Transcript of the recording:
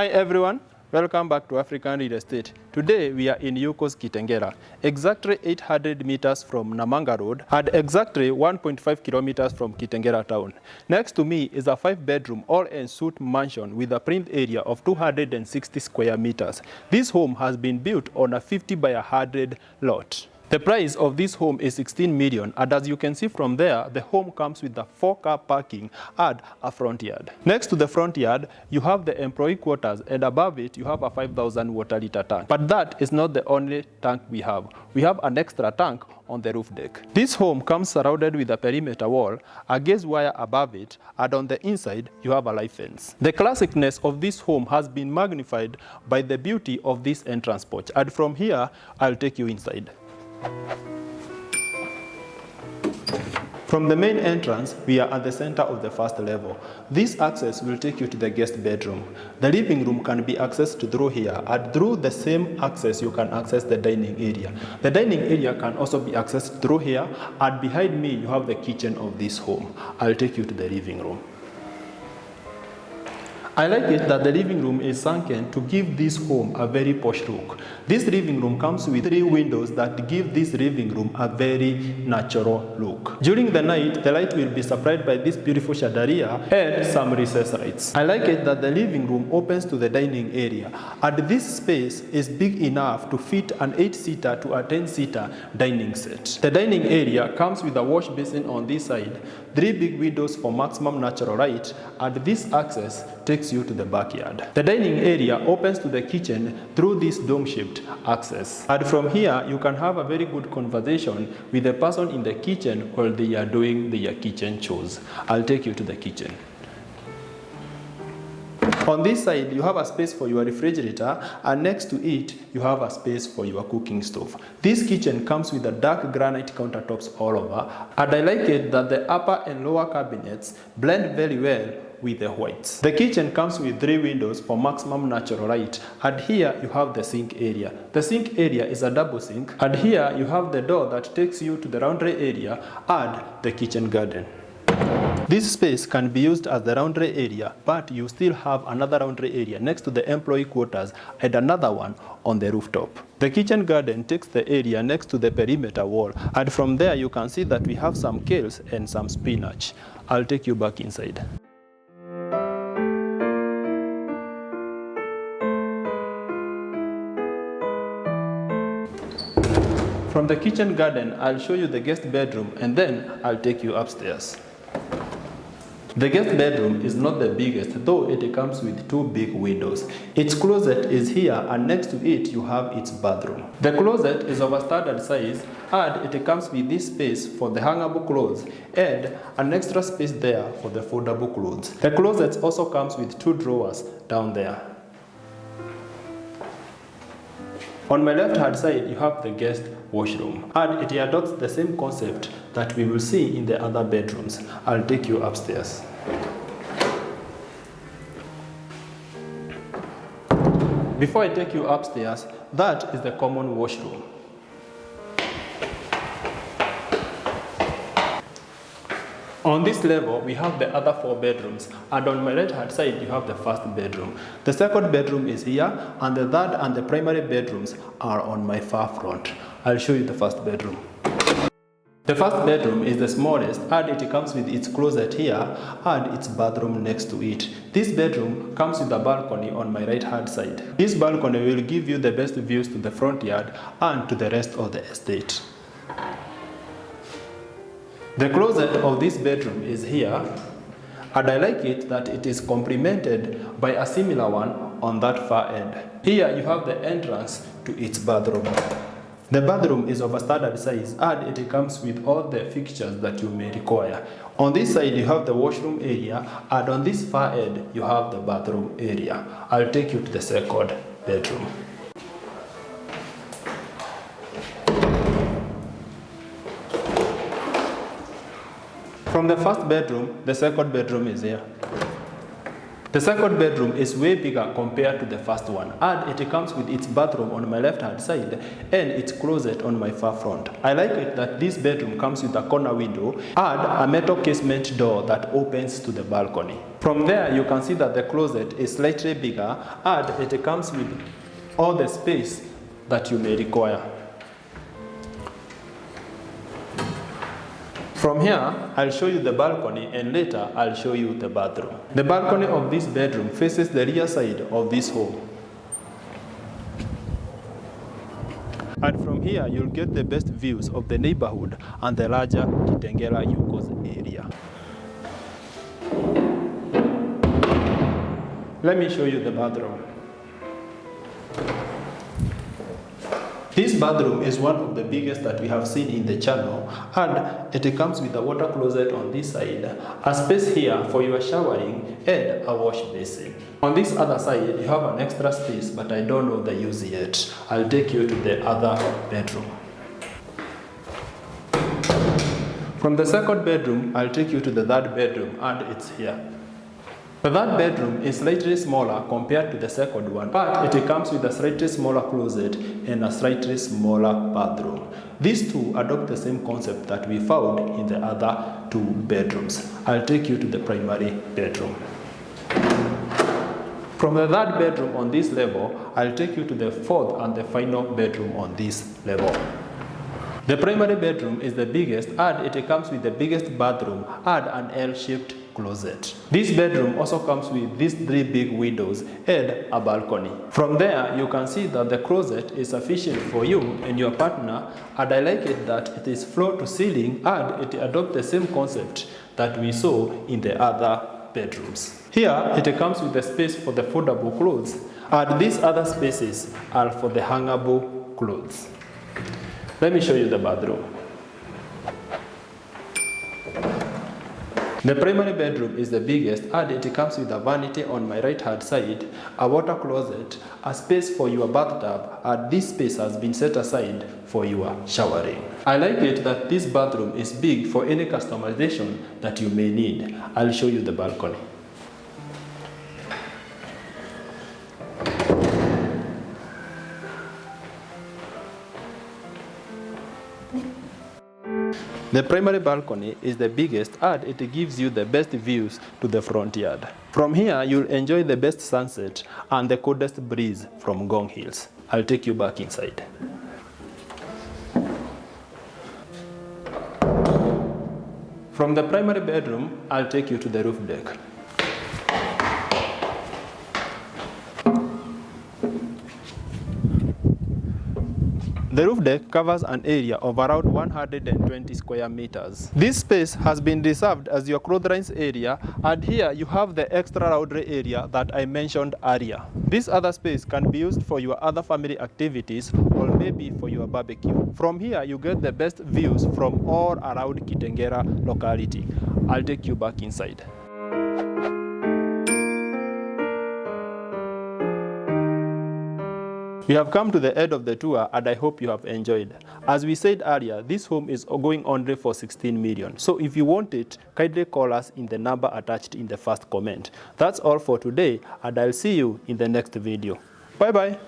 Hi everyone, welcome back to African Real Estate. Today we are in Yukos Kitengela, exactly 800 meters from Namanga Road and exactly 1.5 kilometers from Kitengela town. Next to me is a 5-bedroom all-en-suite mansion with a print area of 260 square meters. This home has been built on a 50 by 100 lot. The price of this home is 16 million, and as you can see from there, the home comes with a 4-car parking and a front yard. Next to the front yard, you have the employee quarters, and above it, you have a 5,000 water liter tank. But that is not the only tank we have. We have an extra tank on the roof deck. This home comes surrounded with a perimeter wall, a gauge wire above it, and on the inside, you have a live fence. The classicness of this home has been magnified by the beauty of this entrance porch, and from here, I'll take you inside. From the main entrance, we are at the center of the first level. This access will take you to the guest bedroom. The living room can be accessed through here, and through the same access you can access the dining area. The dining area can also be accessed through here, and behind me you have the kitchen of this home. I'll take you to the living room. I like it that the living room is sunken to give this home a very posh look. This living room comes with 3 windows that give this living room a very natural look. During the night, the light will be supplied by this beautiful chandelier and some recessed lights. I like it that the living room opens to the dining area, and this space is big enough to fit an 8-seater to a 10-seater dining set. The dining area comes with a wash basin on this side, 3 big windows for maximum natural light, and this access takes you to the backyard. The dining area opens to the kitchen through this dome-shaped access. And from here, you can have a very good conversation with the person in the kitchen while they are doing their kitchen chores. I'll take you to the kitchen. On this side, you have a space for your refrigerator, and next to it, you have a space for your cooking stove. This kitchen comes with a dark granite countertops all over, and I like it that the upper and lower cabinets blend very well with the whites. The kitchen comes with 3 windows for maximum natural light, and here you have the sink area. The sink area is a double sink, and here you have the door that takes you to the laundry area and the kitchen garden. This space can be used as the laundry area, but you still have another laundry area next to the employee quarters and another one on the rooftop. The kitchen garden takes the area next to the perimeter wall, and from there you can see that we have some kales and some spinach. I'll take you back inside. From the kitchen garden, I'll show you the guest bedroom, and then I'll take you upstairs. The guest bedroom is not the biggest, though it comes with 2 big windows. Its closet is here, and next to it you have its bathroom. The closet is of a standard size, and it comes with this space for the hangable clothes and an extra space there for the foldable clothes. The closet also comes with 2 drawers down there. On my left-hand side, you have the guest washroom, and it adopts the same concept that we will see in the other bedrooms. I'll take you upstairs. Before I take you upstairs, that is the common washroom. On this level, we have the other 4 bedrooms, and on my right-hand side, you have the first bedroom. The second bedroom is here, and the third and the primary bedrooms are on my far front. I'll show you the first bedroom. The first bedroom is the smallest, and it comes with its closet here and its bathroom next to it. This bedroom comes with a balcony on my right-hand side. This balcony will give you the best views to the front yard and to the rest of the estate. The closet of this bedroom is here, and I like it that it is complemented by a similar one on that far end. Here you have the entrance to its bathroom. The bathroom is of a standard size, and it comes with all the fixtures that you may require. On this side you have the washroom area, and on this far end you have the bathroom area. I'll take you to the second bedroom. From the first bedroom, the second bedroom is here. The second bedroom is way bigger compared to the first one, and it comes with its bathroom on my left hand side and its closet on my far front. I like it that this bedroom comes with a corner window and a metal casement door that opens to the balcony. From there you can see that the closet is slightly bigger and it comes with all the space that you may require. From here, I'll show you the balcony and later I'll show you the bathroom. The balcony of this bedroom faces the rear side of this home. And from here, you'll get the best views of the neighborhood and the larger Kitengela Yukos area. Let me show you the bathroom. This bathroom is one of the biggest that we have seen in the channel, and it comes with a water closet on this side, a space here for your showering, and a wash basin. On this other side, you have an extra space, but I don't know the use yet. I'll take you to the other bedroom. From the second bedroom, I'll take you to the third bedroom, and it's here. The third bedroom is slightly smaller compared to the second one, but it comes with a slightly smaller closet and a slightly smaller bathroom. These two adopt the same concept that we found in the other two bedrooms. I'll take you to the primary bedroom. From the third bedroom on this level, I'll take you to the fourth and the final bedroom on this level. The primary bedroom is the biggest, and it comes with the biggest bathroom and an L-shaped closet. This bedroom also comes with these three big windows and a balcony. From there, you can see that the closet is sufficient for you and your partner, and I like it that it is floor to ceiling and it adopts the same concept that we saw in the other bedrooms. Here, it comes with the space for the foldable clothes, and these other spaces are for the hangable clothes. Let me show you the bathroom. The primary bedroom is the biggest, and it comes with a vanity on my right hand side, a water closet, a space for your bathtub, and this space has been set aside for your showering. I like it that this bathroom is big for any customization that you may need. I'll show you the balcony. The primary balcony is the biggest, and it gives you the best views to the front yard. From here, you'll enjoy the best sunset and the coldest breeze from Gong Hills. I'll take you back inside. From the primary bedroom, I'll take you to the roof deck. The roof deck covers an area of around 120 square meters. This space has been reserved as your clotheslines area, and here you have the extra laundry area that I mentioned earlier. This other space can be used for your other family activities or maybe for your barbecue. From here you get the best views from all around Kitengela locality. I'll take you back inside. We have come to the end of the tour, and I hope you have enjoyed. As we said earlier, this home is going only for 16 million. So if you want it, kindly call us in the number attached in the first comment. That's all for today, and I'll see you in the next video. Bye-bye.